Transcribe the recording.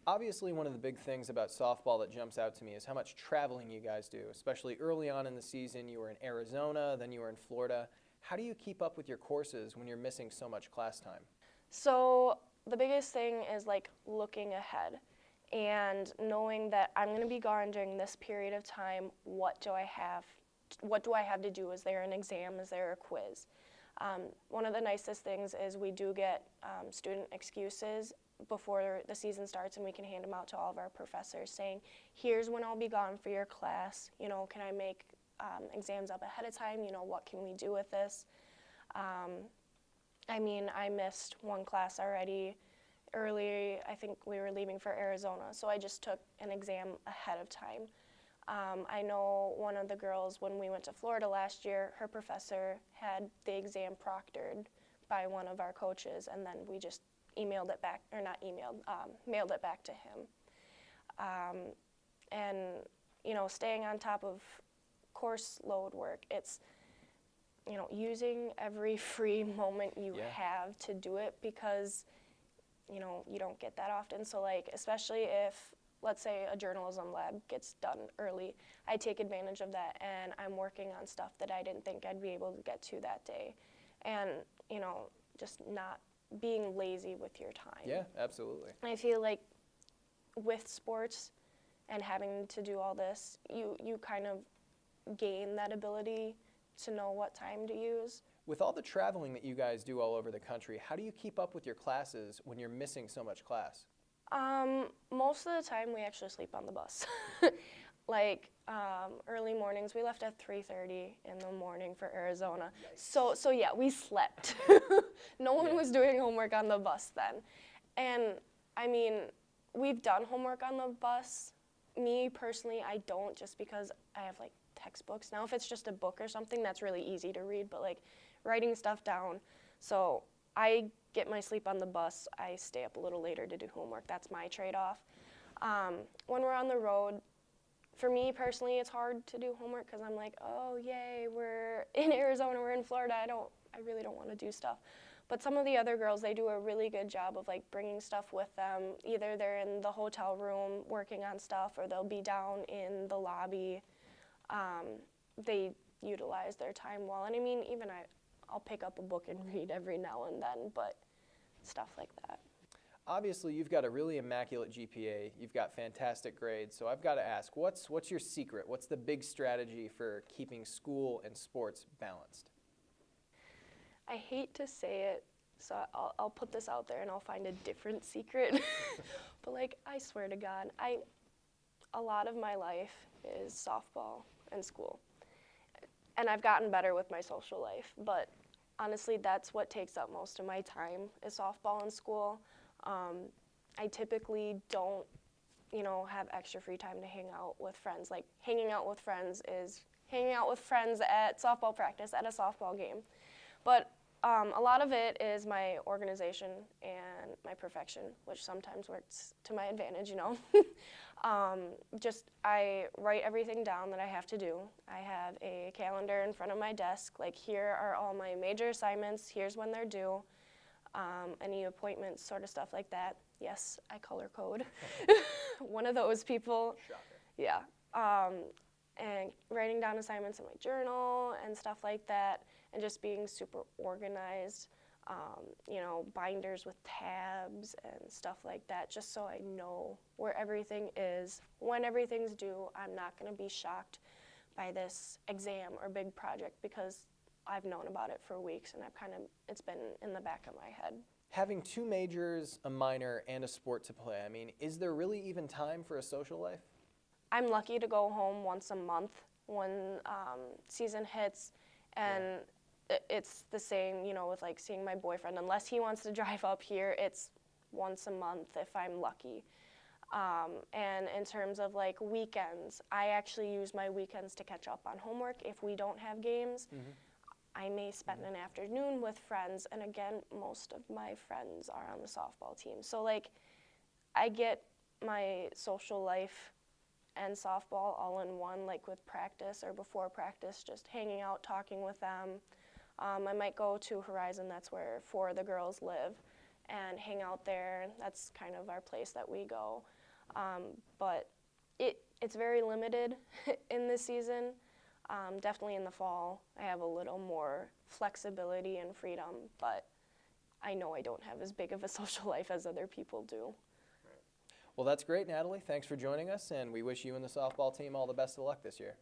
Obviously, one of the big things about softball that jumps out to me is how much traveling you guys do, especially early on in the season. You were in Arizona, then you were in Florida. How do you keep up with your courses when you're missing so much class time? So the biggest thing is like looking ahead and knowing that I'm going to be gone during this period of time. What do I have to do? Is there an exam? Is there a quiz? One of the nicest things is we do get student excuses before the season starts, and we can hand them out to all of our professors saying, here's when I'll be gone for your class. You know, can I make exams up ahead of time? You know, what can we do with this? I mean, I missed one class already early. I think we were leaving for Arizona, so I just took an exam ahead of time. I know one of the girls, when we went to Florida last year, her professor had the exam proctored by one of our coaches, and then we just mailed it back to him. And, you know, staying on top of course load work, it's, you know, using every free moment you have to do it, because, you know, you don't get that often. So, like, especially if, let's say, a journalism lab gets done early, I take advantage of that, and I'm working on stuff that I didn't think I'd be able to get to that day. And, you know, just not being lazy with your time. Yeah, absolutely. I feel like with sports and having to do all this, you kind of gain that ability to know what time to use. With all the traveling that you guys do all over the country, how do you keep up with your classes when you're missing so much class? Most of the time we actually sleep on the bus. Like early mornings, we left at 3:30 in the morning for Arizona. So yeah, we slept. No one was doing homework on the bus then. And I mean, we've done homework on the bus. Me personally, I don't, just because I have like textbooks. Now if it's just a book or something, that's really easy to read, but like writing stuff down. So I get my sleep on the bus. I stay up a little later to do homework. That's my trade-off. When we're on the road, for me personally, it's hard to do homework because I'm like, oh yay, we're in Arizona, we're in Florida. I really don't want to do stuff. But some of the other girls, they do a really good job of like bringing stuff with them. Either they're in the hotel room working on stuff, or they'll be down in the lobby. They utilize their time well. And I mean, even I'll pick up a book and read every now and then, but stuff like that. Obviously, you've got a really immaculate GPA. You've got fantastic grades. So I've got to ask, what's your secret? What's the big strategy for keeping school and sports balanced? I hate to say it, so I'll put this out there and I'll find a different secret. But like, I swear to God, a lot of my life is softball and school. And I've gotten better with my social life, but honestly, that's what takes up most of my time is softball and school. I typically don't, you know, have extra free time to hang out with friends. Like, hanging out with friends is hanging out with friends at softball practice, at a softball game. But a lot of it is my organization and my perfection, which sometimes works to my advantage, you know. I write everything down that I have to do. I have a calendar in front of my desk. Like, here are all my major assignments. Here's when they're due. Any appointments, sort of stuff like that. Yes, I color code. One of those people. Shocker. Yeah. And writing down assignments in my journal and stuff like that, and just being super organized. You know, binders with tabs and stuff like that, just so I know where everything is. When everything's due, I'm not going to be shocked by this exam or big project, because I've known about it for weeks, and it's been in the back of my head. Having two majors, a minor, and a sport to play, I mean, is there really even time for a social life? I'm lucky to go home once a month when season hits, and it's the same, you know, with like seeing my boyfriend. Unless he wants to drive up here, it's once a month if I'm lucky. And in terms of like weekends, I actually use my weekends to catch up on homework. If we don't have games, I may spend an afternoon with friends, and again, most of my friends are on the softball team. So like, I get my social life and softball all in one, like with practice or before practice, just hanging out, talking with them. I might go to Horizon, that's where 4 of the girls live, and hang out there. That's kind of our place that we go. But it's very limited in this season. Definitely in the fall, I have a little more flexibility and freedom, but I know I don't have as big of a social life as other people do. Well, that's great, Natalie. Thanks for joining us, and we wish you and the softball team all the best of luck this year.